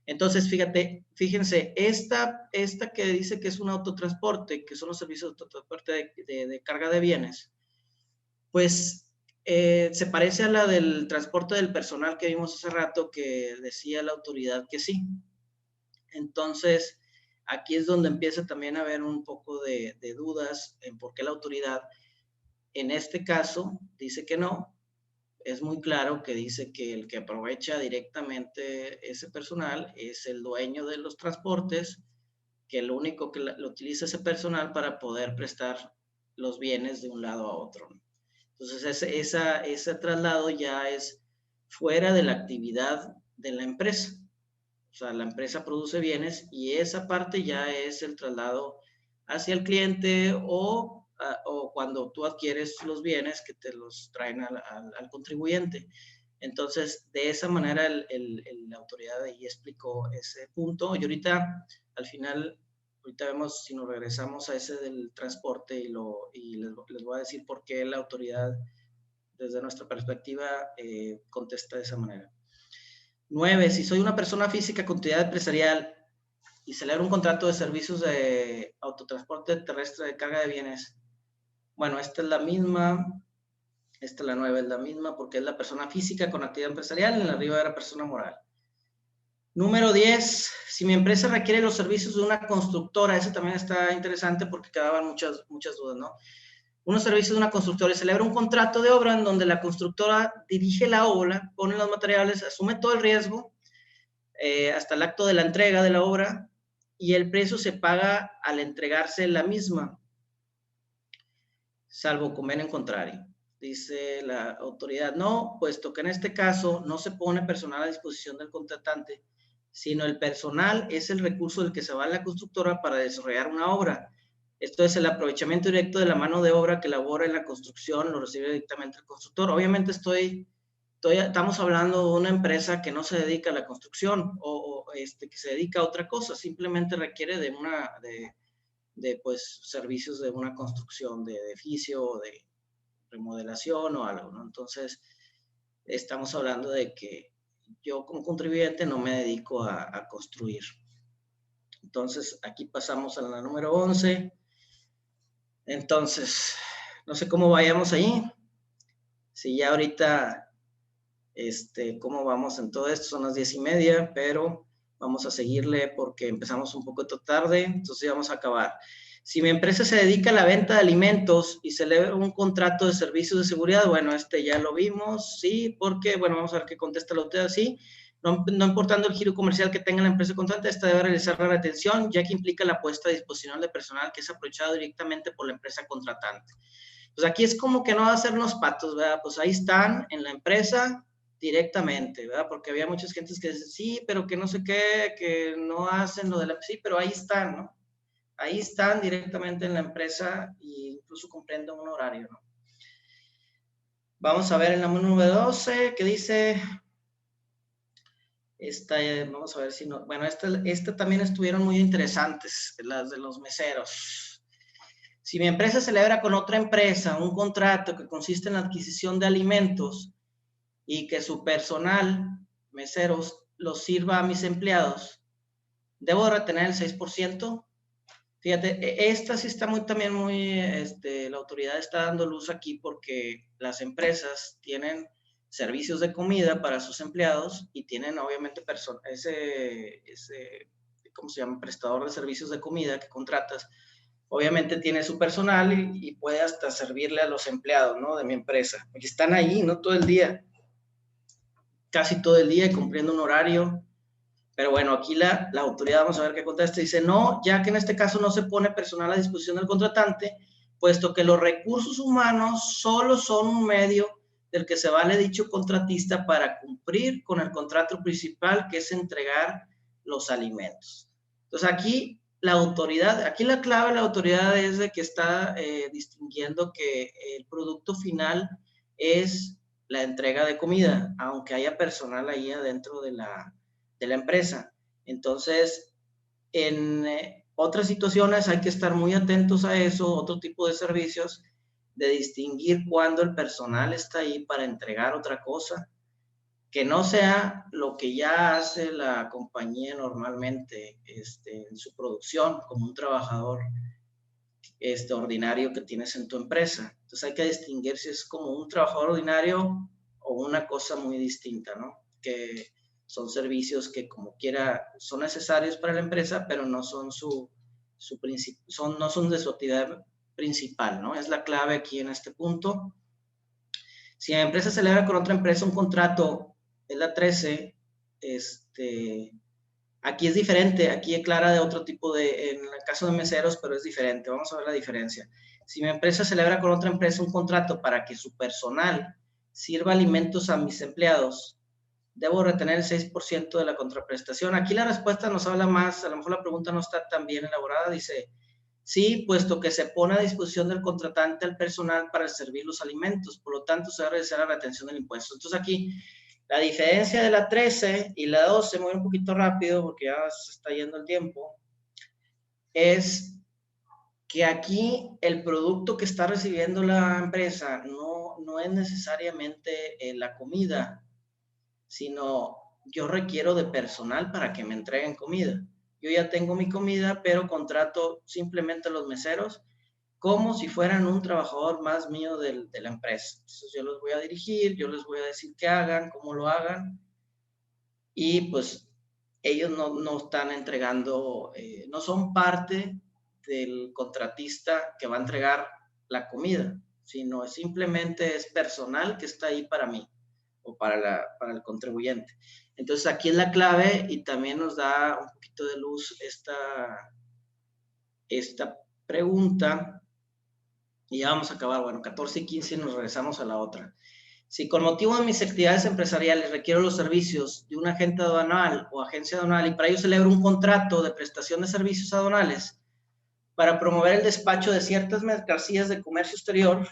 Entonces, fíjense, esta que dice que es un autotransporte, que son los servicios de autotransporte de carga de bienes, pues se parece a la del transporte del personal que vimos hace rato, que decía la autoridad que sí. Entonces, aquí es donde empieza también a haber un poco de dudas en por qué la autoridad, en este caso, dice que no. Es muy claro que dice que el que aprovecha directamente ese personal es el dueño de los transportes, que lo único que lo utiliza ese personal para poder prestar los bienes de un lado a otro. Entonces, ese traslado ya es fuera de la actividad de la empresa. O sea, la empresa produce bienes y esa parte ya es el traslado hacia el cliente o cuando tú adquieres los bienes que te los traen al contribuyente. Entonces, de esa manera la autoridad de ahí explicó ese punto. Y ahorita, al final, ahorita vemos si nos regresamos a ese del transporte y les voy a decir por qué la autoridad, desde nuestra perspectiva, contesta de esa manera. 9. Si soy una persona física con actividad empresarial y celebro un contrato de servicios de autotransporte terrestre de carga de bienes, bueno, esta es la misma. Esta, la 9, es la misma porque es la persona física con actividad empresarial, en la arriba era persona moral. Número 10, si mi empresa requiere los servicios de una constructora, ese también está interesante porque quedaban muchas dudas, ¿no? Unos servicios de una constructora y celebra un contrato de obra en donde la constructora dirige la obra, pone los materiales, asume todo el riesgo, hasta el acto de la entrega de la obra, y el precio se paga al entregarse la misma, salvo convenio en contrario. Dice la autoridad, no, puesto que en este caso no se pone personal a disposición del contratante, sino el personal es el recurso del que se va a la constructora para desarrollar una obra. Esto es el aprovechamiento directo de la mano de obra que labora en la construcción, lo recibe directamente el constructor. Obviamente estamos hablando de una empresa que no se dedica a la construcción o que se dedica a otra cosa, simplemente requiere de pues, servicios de una construcción de edificio o de remodelación o algo, ¿no? Entonces, estamos hablando de que yo como contribuyente no me dedico a construir. Entonces, aquí pasamos a la número 11. Entonces, no sé cómo vayamos ahí. Si ya ahorita, cómo vamos en todo esto, son las 10:30, pero vamos a seguirle porque empezamos un poco tarde, entonces ya vamos a acabar. Si mi empresa se dedica a la venta de alimentos y celebra un contrato de servicios de seguridad, bueno, ya lo vimos, sí, porque, bueno, vamos a ver qué contesta la autoridad, sí. No importando el giro comercial que tenga la empresa contratante, esta debe realizar la retención, ya que implica la puesta a disposición de personal que es aprovechado directamente por la empresa contratante. Pues aquí es como que no va a ser los patos, ¿verdad? Pues ahí están en la empresa directamente, ¿verdad? Porque había muchas gentes que dicen, sí, pero que no sé qué, que no hacen lo de la... Sí, pero ahí están, ¿no? Ahí están directamente en la empresa e incluso cumpliendo un horario, ¿no? Vamos a ver en la número 12, que dice... vamos a ver si no... Bueno, esta también estuvieron muy interesantes, las de los meseros. Si mi empresa celebra con otra empresa un contrato que consiste en la adquisición de alimentos y que su personal, meseros, los sirva a mis empleados, ¿debo retener el 6%? Fíjate, esta sí está también muy, la autoridad está dando luz aquí porque las empresas tienen servicios de comida para sus empleados y tienen obviamente ¿cómo se llama? Prestador de servicios de comida que contratas. Obviamente tiene su personal y puede hasta servirle a los empleados, ¿no? De mi empresa. Porque están ahí, ¿no? Todo el día. Casi todo el día cumpliendo un horario. Pero bueno, aquí la autoridad, vamos a ver qué contesta. Dice, no, ya que en este caso no se pone personal a disposición del contratante, puesto que los recursos humanos solo son un medio del que se vale dicho contratista para cumplir con el contrato principal, que es entregar los alimentos. Entonces aquí la autoridad, aquí la clave de la autoridad es de que está distinguiendo que el producto final es la entrega de comida, aunque haya personal ahí adentro de la empresa. Entonces, en otras situaciones hay que estar muy atentos a eso, otro tipo de servicios, de distinguir cuándo el personal está ahí para entregar otra cosa, que no sea lo que ya hace la compañía normalmente en su producción, como un trabajador ordinario que tienes en tu empresa. Entonces hay que distinguir si es como un trabajador ordinario o una cosa muy distinta, ¿no? Que son servicios que como quiera son necesarios para la empresa, pero no son no son de su actividad principal, ¿no? Es la clave aquí en este punto. Si la empresa celebra con otra empresa un contrato, es la 13, aquí es diferente, aquí aclara de otro tipo en el caso de meseros, pero es diferente. Vamos a ver la diferencia. Si mi empresa celebra con otra empresa un contrato para que su personal sirva alimentos a mis empleados, ¿debo retener el 6% de la contraprestación? Aquí la respuesta nos habla más, a lo mejor la pregunta no está tan bien elaborada, dice, sí, puesto que se pone a disposición del contratante al personal para servir los alimentos, por lo tanto se va a realizar la retención del impuesto. Entonces aquí, la diferencia de la 13 y la 12, me voy un poquito rápido porque ya se está yendo el tiempo, es que aquí el producto que está recibiendo la empresa no es necesariamente la comida, sino yo requiero de personal para que me entreguen comida. Yo ya tengo mi comida, pero contrato simplemente a los meseros como si fueran un trabajador más mío de la empresa. Entonces yo los voy a dirigir, yo les voy a decir qué hagan, cómo lo hagan, y pues ellos no están entregando, no son parte del contratista que va a entregar la comida, sino simplemente es personal que está ahí para mí o para el contribuyente. Entonces aquí es la clave, y también nos da un poquito de luz esta pregunta, y ya vamos a acabar. Bueno, 14 y 15 nos regresamos a la otra. Si con motivo de mis actividades empresariales requiero los servicios de un agente aduanal o agencia aduanal, y para ello celebro un contrato de prestación de servicios aduanales para promover el despacho de ciertas mercancías de comercio exterior,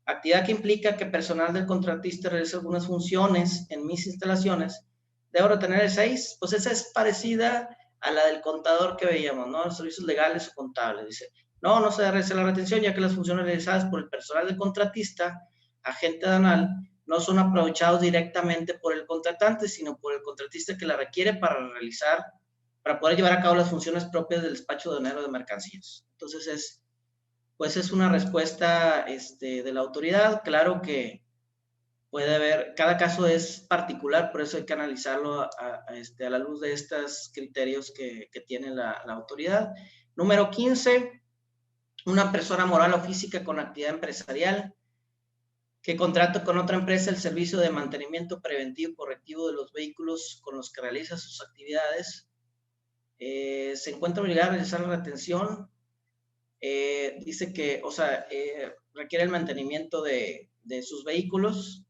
actividad que implica que personal del contratista realice algunas funciones en mis instalaciones, debo retener el 6, pues esa es parecida a la del contador que veíamos, ¿no? Los servicios legales o contables. Dice, no se debe realizar la retención, ya que las funciones realizadas por el personal del contratista, agente aduanal, no son aprovechados directamente por el contratante, sino por el contratista que la requiere para poder llevar a cabo las funciones propias del despacho aduanero de mercancías. Entonces es una respuesta de la autoridad. Claro que puede haber, cada caso es particular, por eso hay que analizarlo a la luz de estos criterios que tiene la autoridad. Número 15, una persona moral o física con actividad empresarial que contrata con otra empresa el servicio de mantenimiento preventivo y correctivo de los vehículos con los que realiza sus actividades, se encuentra obligada a realizar la retención. Dice que, requiere el mantenimiento de sus vehículos.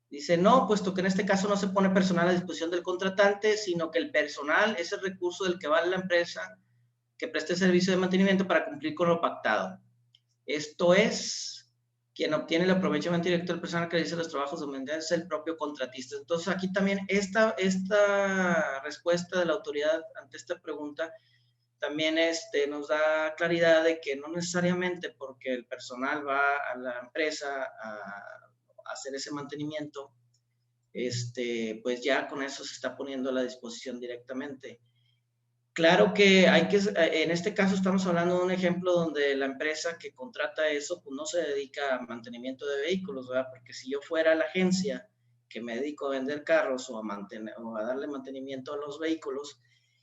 Dice, no, puesto que en este caso no se pone personal a disposición del contratante, sino que el personal es el recurso del que vale la empresa que preste servicio de mantenimiento para cumplir con lo pactado. Esto es, quien obtiene el aprovechamiento directo del personal que realiza los trabajos de mantenimiento es el propio contratista. Entonces, aquí también esta respuesta de la autoridad ante esta pregunta también nos da claridad de que no necesariamente porque el personal va a la empresa a hacer ese mantenimiento, pues ya con eso se está poniendo a la disposición directamente. Claro que en este caso estamos hablando de un ejemplo donde la empresa que contrata eso, pues no se dedica a mantenimiento de vehículos, ¿verdad? Porque si yo fuera la agencia que me dedico a vender carros o a darle mantenimiento a los vehículos,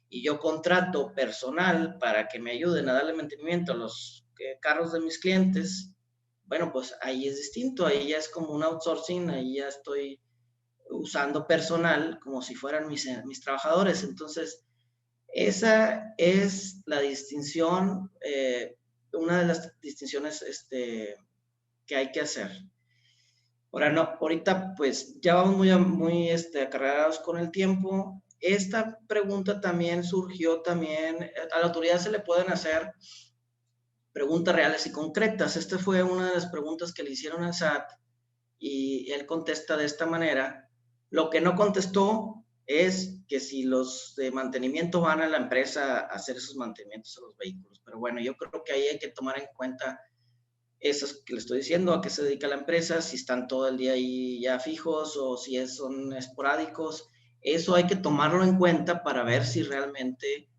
y yo contrato personal para que me ayuden a darle mantenimiento a los carros de mis clientes, bueno, pues ahí es distinto, ahí ya es como un outsourcing, ahí ya estoy usando personal como si fueran mis trabajadores. Entonces, esa es la distinción, una de las distinciones que hay que hacer. Ahorita pues ya vamos muy acarreados con el tiempo. Esta pregunta también surgió a la autoridad se le pueden hacer preguntas reales y concretas. Esta fue una de las preguntas que le hicieron al SAT y él contesta de esta manera. Lo que no contestó es que si los de mantenimiento van a la empresa a hacer esos mantenimientos a los vehículos. Pero bueno, yo creo que ahí hay que tomar en cuenta eso que le estoy diciendo, a qué se dedica la empresa, si están todo el día ahí ya fijos o si son esporádicos. Eso hay que tomarlo en cuenta para ver si realmente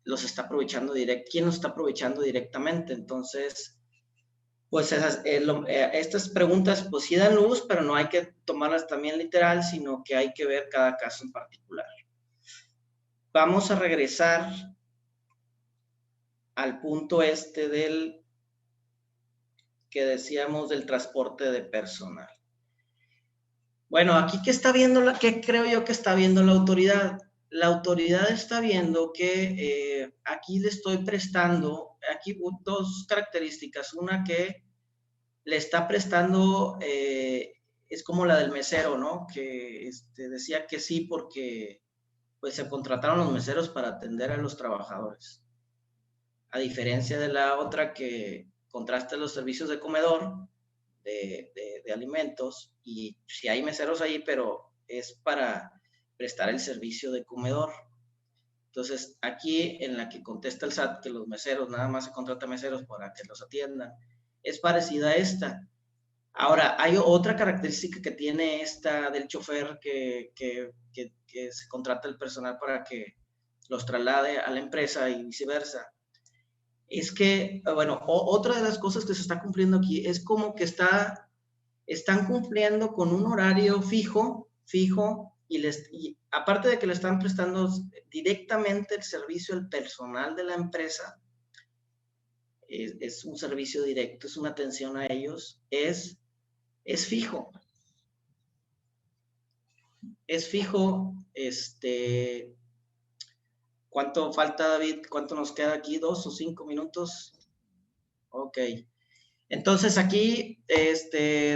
los está aprovechando quién los está aprovechando directamente. Entonces, pues estas preguntas pues sí dan luz, pero no hay que tomarlas también literal, sino que hay que ver cada caso en particular. Vamos a regresar al punto que decíamos del transporte de personal. Bueno, aquí ¿qué creo yo que está viendo la autoridad? La autoridad está viendo que aquí le estoy prestando, aquí dos características. Una que le está prestando, es como la del mesero, ¿no? Que decía que sí porque pues se contrataron los meseros para atender a los trabajadores. A diferencia de la otra que contrasta los servicios de comedor, de alimentos, y si hay meseros ahí, pero es para prestar el servicio de comedor. Entonces, aquí en la que contesta el SAT que los meseros, nada más se contrata meseros para que los atiendan, es parecida a esta. Ahora, hay otra característica que tiene esta del chofer que se contrata el personal para que los traslade a la empresa y viceversa. es que, bueno, otra de las cosas que se está cumpliendo aquí es como que están cumpliendo con un horario fijo, y aparte de que le están prestando directamente el servicio al personal de la empresa, es un servicio directo, es una atención a ellos, es fijo. Es fijo, ¿cuánto falta, David? ¿Cuánto nos queda aquí? ¿2 o 5 minutos? Ok. Entonces aquí,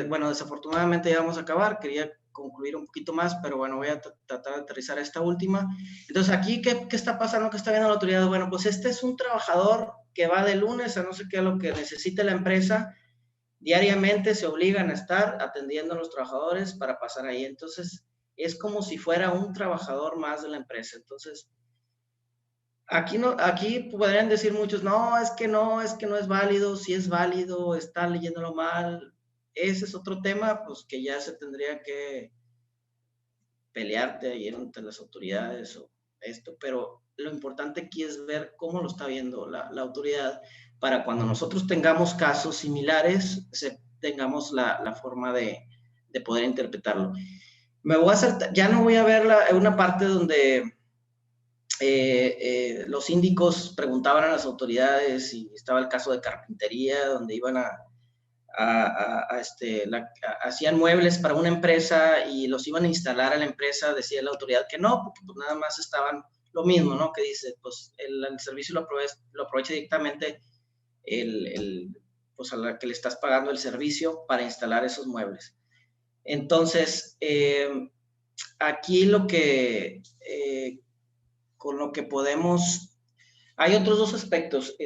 bueno, desafortunadamente ya vamos a acabar. Quería concluir un poquito más, pero bueno, voy a tratar de aterrizar esta última. Entonces aquí, ¿qué está pasando? ¿Qué está viendo la autoridad? Bueno, pues este es un trabajador que va de lunes a no sé qué, lo que necesite la empresa. Diariamente se obligan a estar atendiendo a los trabajadores para pasar ahí. Entonces, es como si fuera un trabajador más de la empresa. Entonces, aquí podrían decir muchos, no es que no es válido, si es válido, está leyéndolo mal. Ese es otro tema, pues que ya se tendría que pelearte ahí entre las autoridades o esto, pero lo importante aquí es ver cómo lo está viendo la autoridad para cuando nosotros tengamos casos similares, tengamos la forma de poder interpretarlo. Ya no voy a ver una parte donde los síndicos preguntaban a las autoridades y estaba el caso de carpintería, donde iban hacían muebles para una empresa y los iban a instalar a la empresa, decía la autoridad que no, porque pues nada más estaban lo mismo, ¿no? Que dice, pues el servicio lo aprovecha directamente pues a la que le estás pagando el servicio para instalar esos muebles. Entonces, aquí con lo que podemos, hay otros dos aspectos,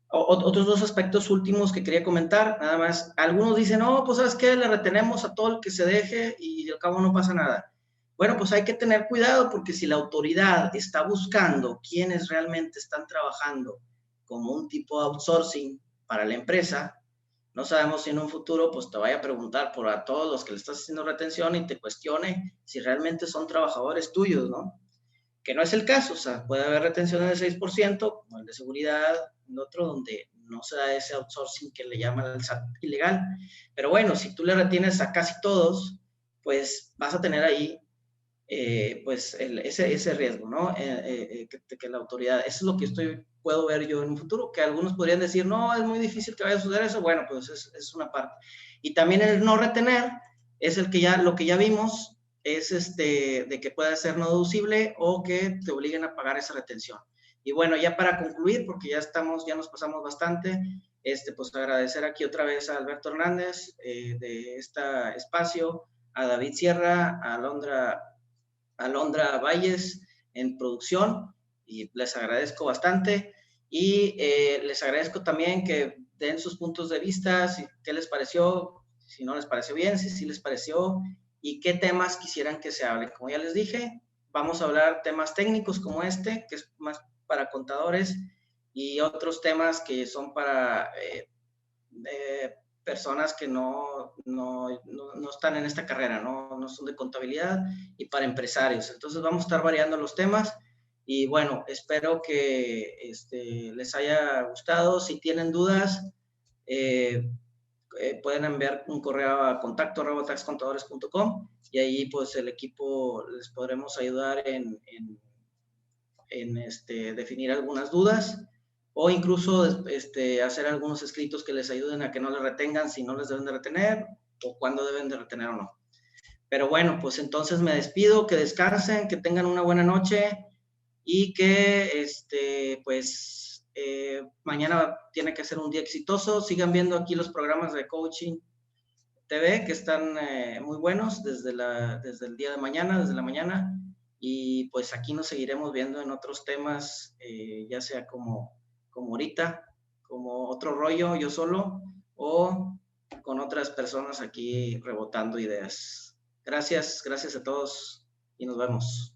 otros dos aspectos últimos que quería comentar, nada más. Algunos dicen, no, pues ¿sabes qué? Le retenemos a todo el que se deje y al cabo no pasa nada. Bueno, pues hay que tener cuidado porque si la autoridad está buscando quienes realmente están trabajando como un tipo de outsourcing para la empresa, no sabemos si en un futuro pues te vaya a preguntar por a todos los que le estás haciendo retención y te cuestione si realmente son trabajadores tuyos, ¿no? Que no es el caso, o sea, puede haber retenciones del 6%, como el de seguridad, en otro donde no se da ese outsourcing que le llaman el SAT ilegal. Pero bueno, si tú le retienes a casi todos, pues vas a tener ahí pues ese riesgo, ¿no? Que la autoridad, eso es lo que puedo ver yo en un futuro, que algunos podrían decir, no, es muy difícil que vaya a suceder eso, bueno, pues es una parte. Y también el no retener es lo que ya vimos, es de que pueda ser no deducible o que te obliguen a pagar esa retención. Y bueno, ya para concluir, porque ya nos pasamos bastante, pues agradecer aquí otra vez a Alberto Hernández de este espacio, a David Sierra, a Alondra Valles en producción, y les agradezco bastante. Y les agradezco también que den sus puntos de vista, qué les pareció, si no les pareció bien, si les pareció, y qué temas quisieran que se hable. Como ya les dije, vamos a hablar temas técnicos como que es más para contadores, y otros temas que son para personas que no están en esta carrera, no son de contabilidad, y para empresarios. Entonces vamos a estar variando los temas y bueno, espero que les haya gustado. Si tienen dudas, pueden enviar un correo a contacto@taxcontadores.com y ahí pues el equipo les podremos ayudar en definir algunas dudas o incluso hacer algunos escritos que les ayuden a que no les retengan si no les deben de retener o cuándo deben de retener o no. Pero bueno, pues entonces me despido, que descansen, que tengan una buena noche y que mañana tiene que ser un día exitoso. Sigan viendo aquí los programas de Coaching TV que están muy buenos desde el día de mañana, desde la mañana. Y pues aquí nos seguiremos viendo en otros temas, ya sea como ahorita, como otro rollo yo solo o con otras personas aquí rebotando ideas. Gracias a todos y nos vemos.